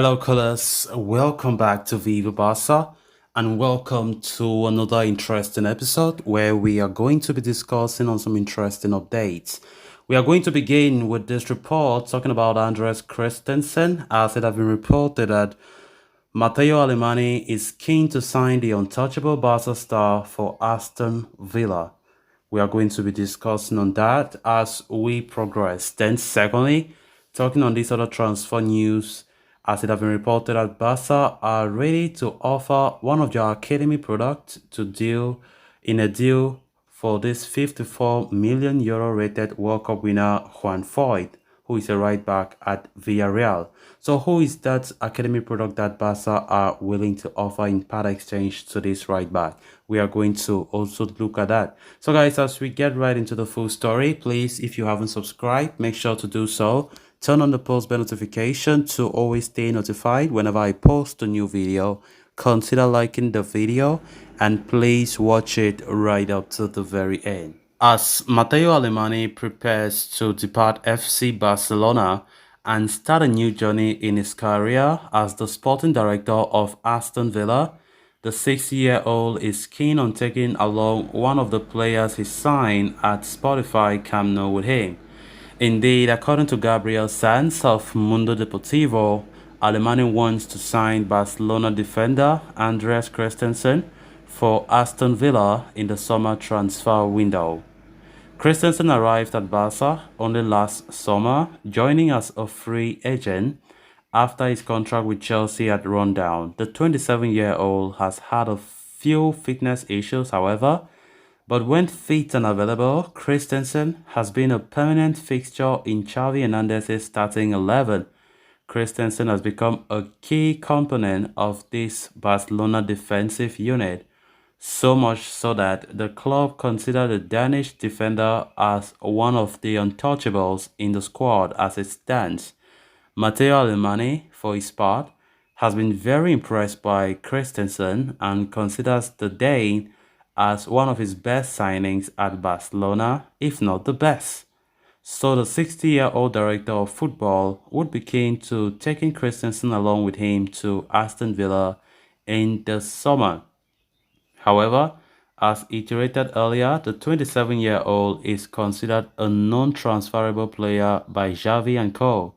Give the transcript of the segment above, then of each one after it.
Hello, colors. Welcome back to Viva Barca, and welcome to another interesting episode where we are going to be discussing on some interesting updates. We are going to begin with this report talking about Andres Christensen, as it has been reported that Matteo Alemany is keen to sign the untouchable Barca star for Aston Villa. We are going to be discussing on that as we progress. Then, secondly, talking on this other transfer news, as it has been reported that Barca are ready to offer one of their academy products to deal in a deal for this 54 million euro rated World Cup winner Juan Foyth, who is a right back at Villarreal. So who is that academy product that Barca are willing to offer in part exchange to this right back? We are going to also look at that. So guys, as we get right into the full story, please, if you haven't subscribed, make sure to do so. Turn on the post bell notification to always stay notified whenever I post a new video. Consider liking the video and please watch it right up to the very end. As Matteo Alemany prepares to depart FC Barcelona and start a new journey in his career as the sporting director of Aston Villa, the 60-year-old is keen on taking along one of the players he signed at Spotify Camp Nou with him. Indeed, according to Gabriel Sanz of Mundo Deportivo, Alemany wants to sign Barcelona defender Andres Christensen for Aston Villa in the summer transfer window. Christensen arrived at Barca only last summer, joining as a free agent after his contract with Chelsea had run down. The 27-year-old has had a few fitness issues, however, but when fit and available, Christensen has been a permanent fixture in Xavi Hernandez's starting 11. Christensen has become a key component of this Barcelona defensive unit, so much so that the club consider the Danish defender as one of the untouchables in the squad as it stands. Matteo Alemany, for his part, has been very impressed by Christensen and considers the Dane as one of his best signings at Barcelona, if not the best. So the 60-year-old director of football would be keen to taking Christensen along with him to Aston Villa in the summer. However, as iterated earlier, the 27-year-old is considered a non-transferable player by Xavi and co,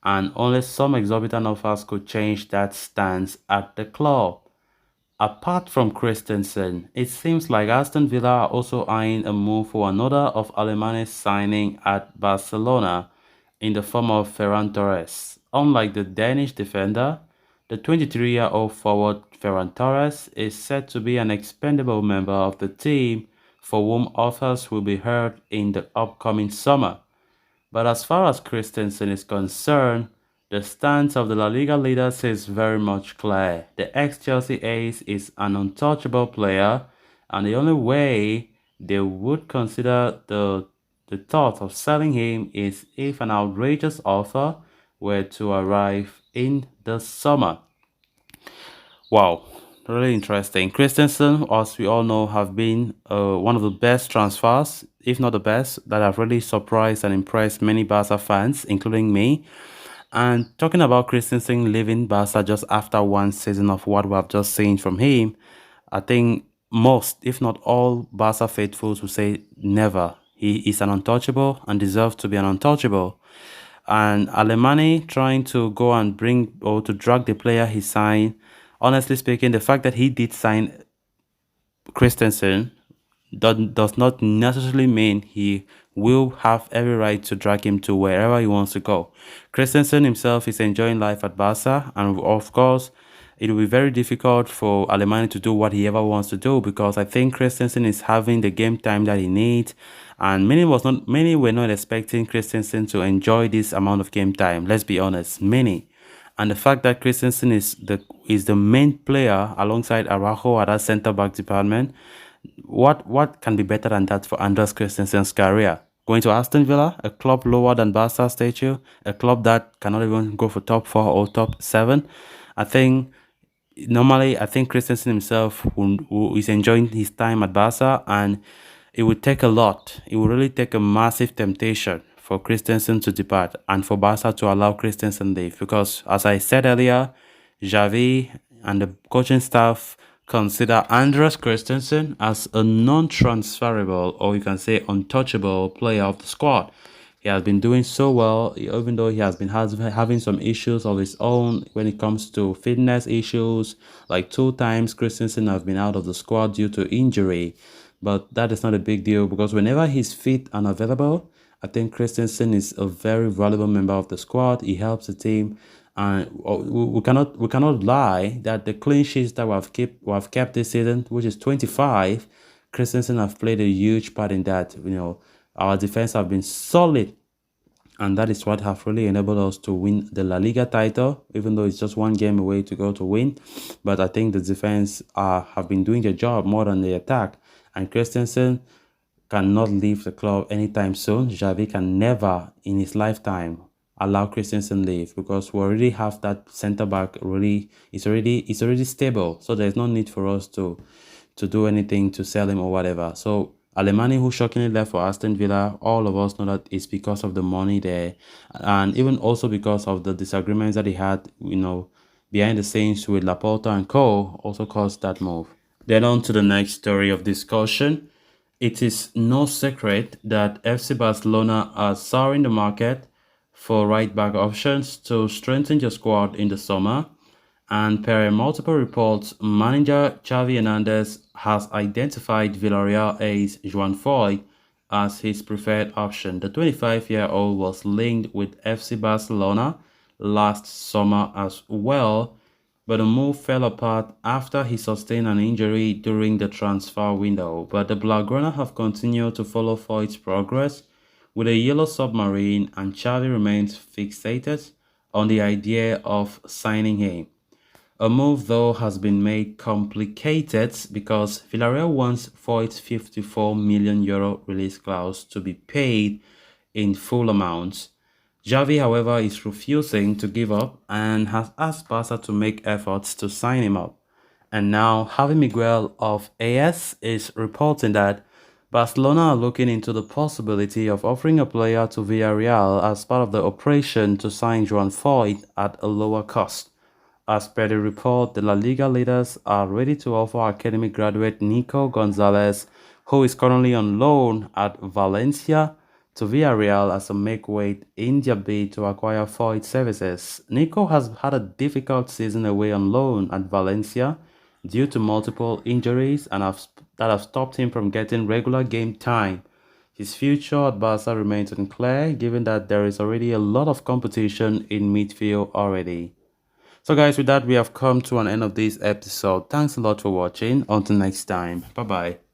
and only some exorbitant offers could change that stance at the club. Apart from Christensen, it seems like Aston Villa are also eyeing a move for another of Alemany's signing at Barcelona in the form of Ferran Torres. Unlike the Danish defender, the 23-year-old forward Ferran Torres is said to be an expendable member of the team for whom offers will be heard in the upcoming summer. But as far as Christensen is concerned, the stance of the La Liga leaders is very much clear. The ex-Chelsea ace is an untouchable player, and the only way they would consider the thought of selling him is if an outrageous offer were to arrive in the summer. Wow, really interesting. Christensen, as we all know, have been one of the best transfers, if not the best, that have really surprised and impressed many Barca fans, including me. And talking about Christensen leaving Barca just after one season of what we have just seen from him, I think most, if not all, Barca faithfuls will say never. He is an untouchable and deserves to be an untouchable. And Alemany trying to go and bring or to drag the player he signed, honestly speaking, the fact that he did sign Christensen does not necessarily mean he will have every right to drag him to wherever he wants to go. Christensen himself is enjoying life at Barca, and of course, it will be very difficult for Alemany to do what he ever wants to do, because I think Christensen is having the game time that he needs, and many were not expecting Christensen to enjoy this amount of game time. Let's be honest, many. And the fact that Christensen is the main player alongside Araujo at that centre back department, what can be better than that for Andres Christensen's career? Going to Aston Villa, a club lower than Barca statue, a club that cannot even go for top 4 or top 7. I think Christensen himself who is enjoying his time at Barca, and it would take a lot. It would really take a massive temptation for Christensen to depart and for Barca to allow Christensen leave because, as I said earlier, Xavi and the coaching staff consider Andres Christensen as a non-transferable, or you can say untouchable player of the squad. He has been doing so well, even though he has been having some issues of his own when it comes to fitness issues. Like 2 times, Christensen have been out of the squad due to injury. But that is not a big deal because whenever he's fit and available, I think Christensen is a very valuable member of the squad. He helps the team, and we cannot lie that the clean sheets that we have kept this season, which is 25, Christensen have played a huge part in that. Our defense have been solid, and that is what have really enabled us to win the La Liga title, even though it's just one game away to go to win. But I think the defense have been doing their job more than the attack, and Christensen cannot leave the club anytime soon. Xavi can never in his lifetime allow Christensen leave because we already have that centre back really. It's already stable, so there's no need for us to do anything to sell him or whatever. So Alemany, who shockingly left for Aston Villa, all of us know that it's because of the money there, and even also because of the disagreements that he had, behind the scenes with Laporta and co. also caused that move. Then on to the next story of discussion. It is no secret that FC Barcelona are souring the market for right-back options to strengthen your squad in the summer, and per multiple reports, manager Xavi Hernandez has identified Villarreal ace Joan Foy as his preferred option. The 25-year-old was linked with FC Barcelona last summer as well, but the move fell apart after he sustained an injury during the transfer window. But the Blaugrana have continued to follow Foy's progress with a yellow submarine, and Xavi remains fixated on the idea of signing him. A move, though, has been made complicated because Villarreal wants Foy's €54 million release clause to be paid in full amounts. Xavi, however, is refusing to give up and has asked Barca to make efforts to sign him up. And now, Javi Miguel of AS is reporting that Barcelona are looking into the possibility of offering a player to Villarreal as part of the operation to sign Joan Foyt at a lower cost. As per the report, the La Liga leaders are ready to offer academy graduate Nico Gonzalez, who is currently on loan at Valencia, to Villarreal as a make-weight in their bid to acquire Foyt's services. Nico has had a difficult season away on loan at Valencia due to multiple injuries that have stopped him from getting regular game time. His future at Barca remains unclear, given that there is already a lot of competition in midfield already. So guys, with that, we have come to an end of this episode. Thanks a lot for watching. Until next time. Bye-bye.